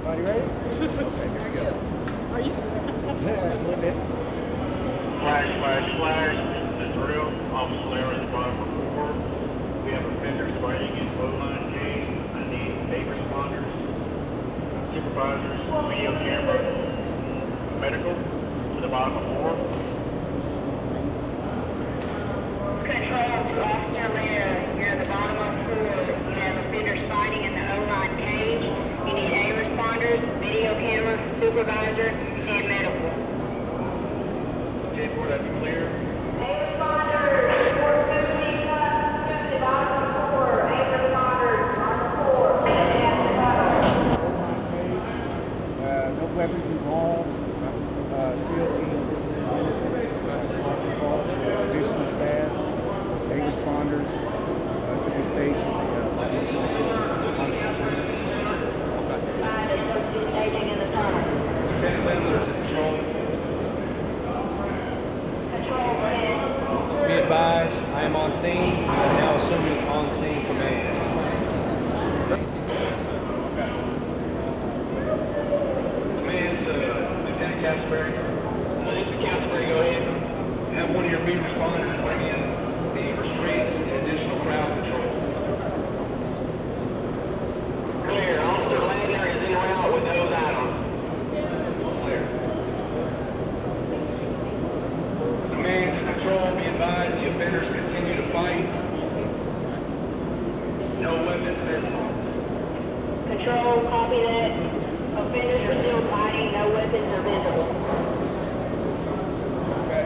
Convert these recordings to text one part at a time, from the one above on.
Everybody ready? Okay, here we go. Are you? Yeah, a little bit. Flash, flash, flash. This is the drill. Officer Larry at the bottom of 4. We have offenders fighting in low-line cage. I need 8 responders, supervisors, video camera, medical to the bottom of 4. Control to Officer Lair. You're at the bottom of 4. You have offenders fighting in the O-line cage. You need 8 responders, video camera, supervisor, and medical. Okay, 4, that's clear. 8 responders. 450 to the bottom of 4. 8 responders, bottom of 4. No weapons involved. COP is just administered. Call for additional staff, 8 responders to be staged at Staging in the tunnel. Lieutenant Lindler to control. Control 10. Be advised, I am on scene and now assuming on scene command. Command to Lieutenant Castleberry. Lieutenant Castleberry, go ahead. Have one of your B responders bring in the restraints and additional crowd control. Clear. Officer Landler is en route with those items. Clear. Command to control, be advised, the offenders continue to fight. No weapons visible. Control, copy that. Offenders are still fighting, no weapons are visible. Okay.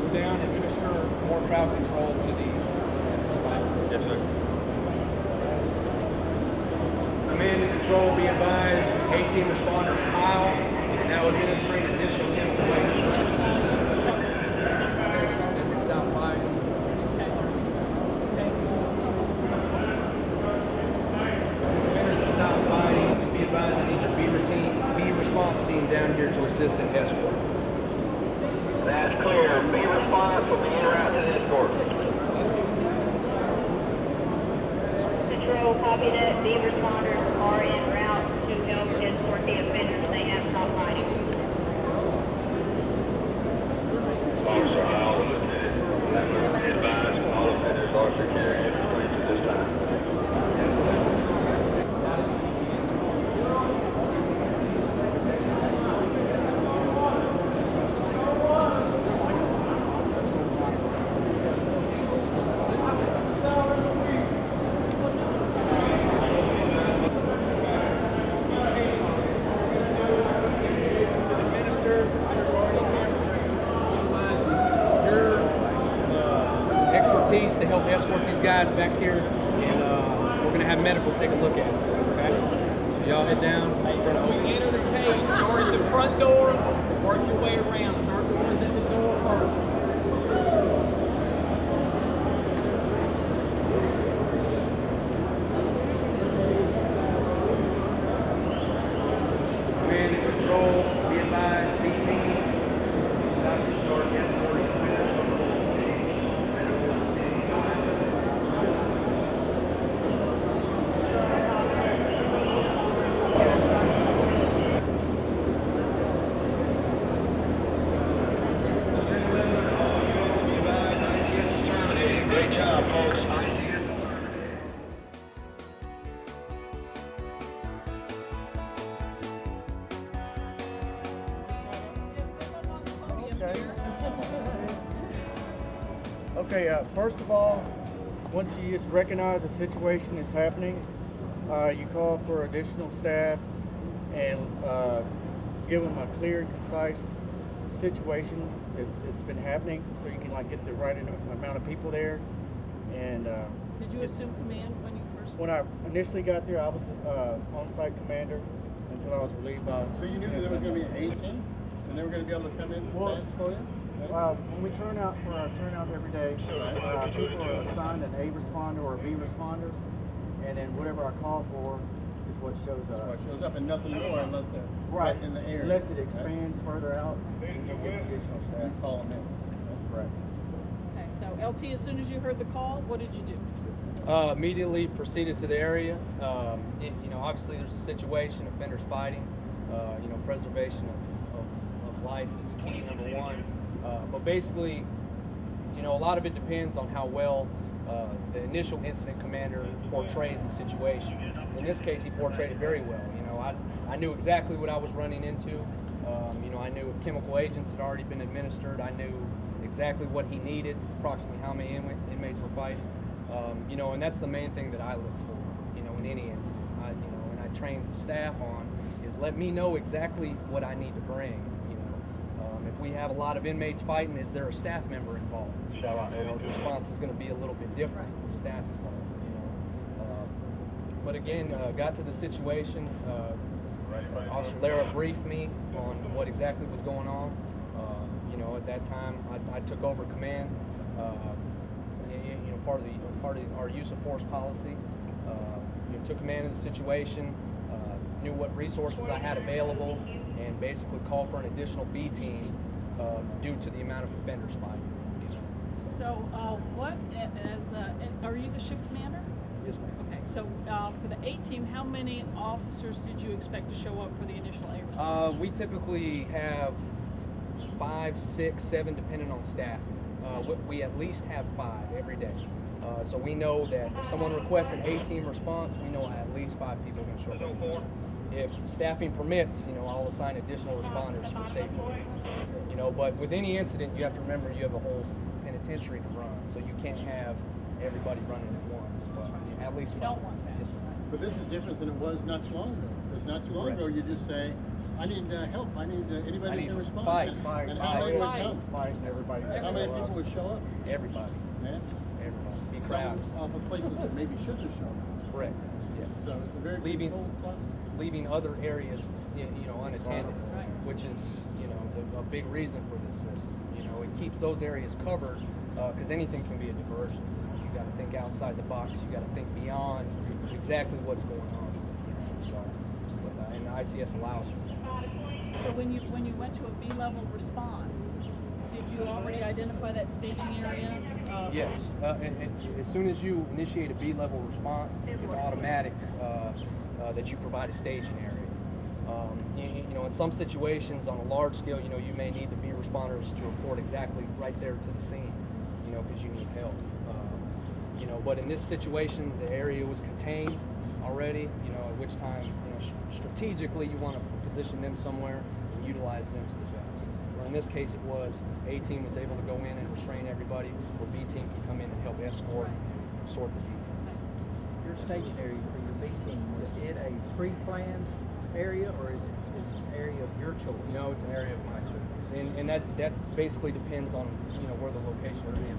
Go down and administer more crowd control to the offenders. Yes, sir. Command and control, be advised, 18 responder Kyle is now administering additional chemical weapons. Stop fighting. Offenders will stop fighting. Be advised, I need your B response team down here to assist in escort. That's clear. Be responsive for the interactive escort. Control, copy that. B responders are en route to help escort the offenders. They have stopped fighting. Officer Howell, Lieutenant. Be advised, all offenders are secured and released at this time. Expertise to help escort these guys back here, and we're going to have medical take a look at it. Okay? So y'all head down in front of When you enter the cage, start at the front door, work your way around. Start the ones at the door first. command and control. Be advised, B team, about to start escorting offenders from the Great job, folks. Okay, first of all, once you just recognize the situation is happening, you call for additional staff and give them a clear and concise situation. It's been happening, so you can like get the right amount of people there. And Did you assume command when you first? when I initially got there, I was on-site commander until I was relieved by. So you knew that there was going to be an A team, and they were going to be able to come in Well, fast for you? When we turn out for our turnout every day, people are assigned an A responder or a B responder, and then whatever I call for is what shows up. Or it shows up and nothing more unless they're right in the area. Unless it expands further out, and you get additional Right? staff. You call them in. Correct. Okay, so LT, as soon as you heard the call, what did you do? Immediately proceeded to the area. Obviously there's a situation, offenders fighting. Preservation of life is key, number one. But basically, a lot of it depends on how well the initial incident commander portrays the situation. In this case, he portrayed it very well. I knew exactly what I was running into. I knew if chemical agents had already been administered. I knew exactly what he needed, approximately how many inmates were fighting. And that's the main thing that I look for, in any incident. And I train the staff on is let me know exactly what I need to bring. If we have a lot of inmates fighting, is there a staff member involved? The response is going to be a little bit different with staff involved. But again, got to the situation. Officer Lara briefed me on what exactly was going on. At that time, I took over command. Part of our use of force policy. Took command of the situation. Knew what resources I had available, and basically called for an additional B team due to the amount of offenders fighting. Are you the shift commander? Yes, ma'am. Okay, so for the A team, how many officers did you expect to show up for the initial A response? We typically have 5, 6, 7, depending on staff. We at least have 5 every day. So we know that if someone requests an A-team response, we know at least 5 people are going to show up. If staffing permits, I'll assign additional responders for safety. But with any incident, you have to remember you have a whole penitentiary to run, so you can't have everybody running at once. But at least You don't want that. Yes, ma'am. But this is different than it was not too long ago. Because not too long Correct. ago, you just say, I need help. I need anybody I that need can respond. fight. And how many would come? Fighting everybody. How many people would show up? Everybody. Man, Everybody. Be some crowded. off of places that maybe shouldn't have shown up. Correct. Yes. So it's a very Leaving- controlled process. Leaving other areas, unattended, Right. which is, a big reason for this system. It keeps those areas covered because anything can be a diversion. You got to think outside the box. You got to think beyond exactly what's going on. And the ICS allows for that. So when you went to a B-level response, did you already identify that staging area? Yes. As soon as you initiate a B-level response, it's automatic that you provide a staging area. In some situations on a large scale, you may need the B responders to report exactly right there to the scene, because you need help. But in this situation, the area was contained already, at which time, strategically you want to position them somewhere and utilize them to the best. Where in this case it was, A team was able to go in and restrain everybody, where B team can come in and help escort, sort the B teams. Your staging area for your B team, was it a pre-planned area or is it an area of your choice? No, it's an area of my choice, and that basically depends on where the location is.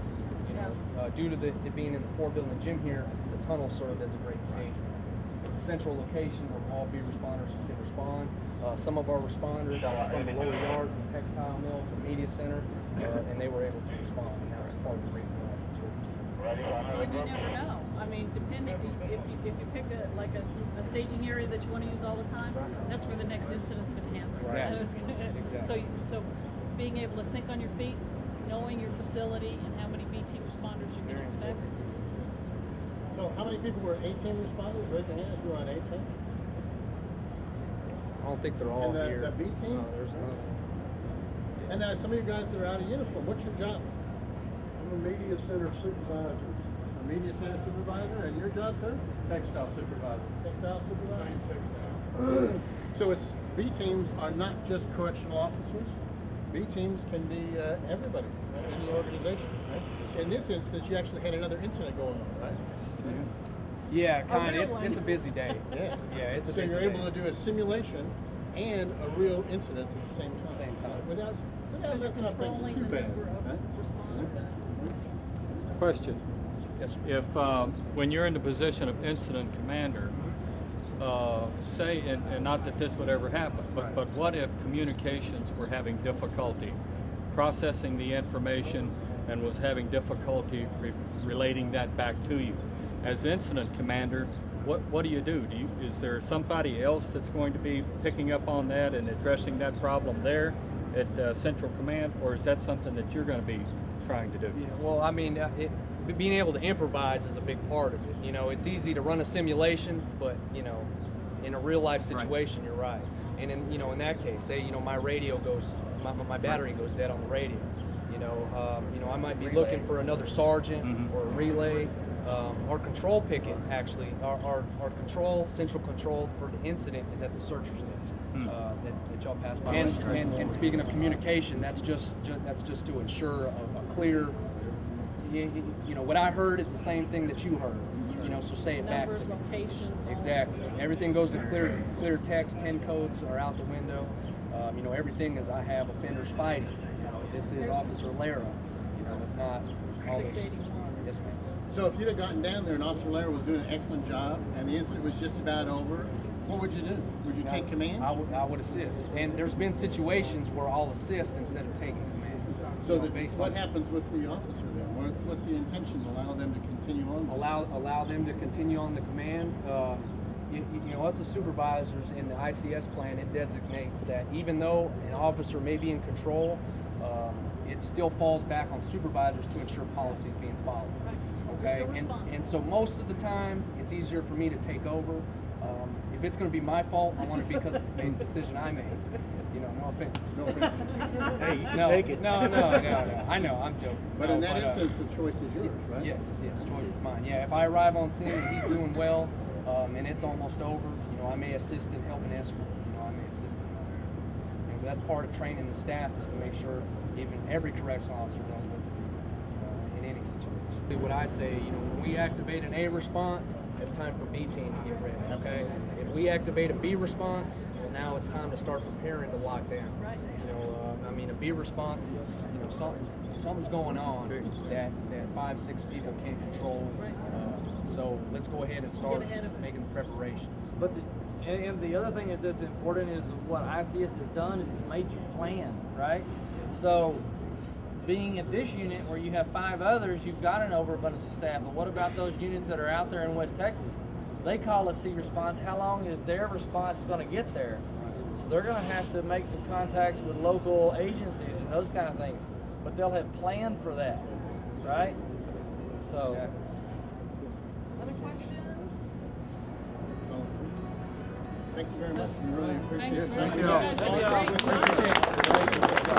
Due to it being in the 4-building gym here, the tunnel served as a great staging area. It's a central location where all B responders can respond. Some of our responders from the lower yard, from textile mill, from media center, and they were able to respond, and that was part of the reason why we chose it. Well, you never know. I mean, depending if you pick a staging area that you want to use all the time, that's where the next incident's going to happen. Exactly. Exactly. So being able to think on your feet, knowing your facility and how many B team responders you're going to expect. So how many people were A-team responders? Raise your hand if you were on A-team. I don't think they're all And the here. B team? No, there's none. And some of you guys that are out of uniform, what's your job? I'm a media center supervisor, A media center supervisor, and your job, sir? textile supervisor. Textile supervisor? Same textile. So it's, B teams are not just correctional officers. B teams can be everybody in the organization, right? In this instance, you actually had another incident going on, right? Yeah, kind real of. one. It's a busy day. Yes. Yeah, it's a So busy you're day. able to do a simulation and a real incident at the same time. Same time. Without Because messing you're up things controlling too the bad. number of Right? responders. Question. Yes, sir. If, when you're in the position of incident commander, say, and not that this would ever happen, but what if communications were having difficulty processing the information and was having difficulty relating that back to you? As incident commander, what do you do? Is there somebody else that's going to be picking up on that and addressing that problem there at Central Command, or is that something that you're going to be trying to do? Yeah, well, I mean, being able to improvise is a big part of it. You know, it's easy to run a simulation, but you know, in a real life situation, you're right. And in, you know, in that case, say, you know, my radio goes, my battery goes dead on the radio. You know, I might be looking for another sergeant or a relay. Our control picket, actually, our control, central control for the incident is at the searcher's desk that y'all passed by. And speaking of communication, that's just to ensure a clear, you know, what I heard is the same thing that you heard. You know, so say it back to Numbers, me. locations. all Exactly. that. Everything goes to clear text. 10 codes are out the window. You know, everything is I have offenders fighting. You know, this is Officer Lara. You know, it's not all this. 681. Yes, ma'am. So if you'd have gotten down there and Officer Lara was doing an excellent job and the incident was just about over, what would you do? Would you take command? I would assist. And there's been situations where I'll assist instead of taking command. So You know, what happens with the officer then? What's the intention? Allow them to continue on? Allow them to continue on the command. You know, us as supervisors in the ICS plan, it designates that even though an officer may be in control, it still falls back on supervisors to ensure policy is being followed. Okay, and so most of the time, it's easier for me to take over. If it's going to be my fault, I want it because of the decision I made. You know, no offense. No offense. Hey, you can No, take it. no. I know, I'm joking. But No, in that instance, the choice is yours, right? Yes, choice is mine. Yeah, if I arrive on scene and he's doing well, and it's almost over, you know, I may assist in helping escort. You know, I may assist in and that's part of training the staff is to make sure even every correctional officer knows what to do, you know, in any situation. What I say, you know, when we activate an A response, it's time for B team to get ready. Okay, if we activate a B response, well, now it's time to start preparing to lock down. Right. You know, I mean, a B response is, you know, something's going on that 5-6 people can't control. Right. So let's go ahead and start ahead of it. making preparations. But and the other thing that's important is what ICS has done is made you plan, right? So being at this unit where you have 5 others, you've got an overabundance of staff. But what about those units that are out there in West Texas? They call a C response. How long is their response going to get there? So they're going to have to make some contacts with local agencies and those kind of things. But they'll have planned for that, right? So. Exactly. Other questions? Thank you very much. We really appreciate Thanks it. very much. Thank You you. guys did a great job. Appreciate it.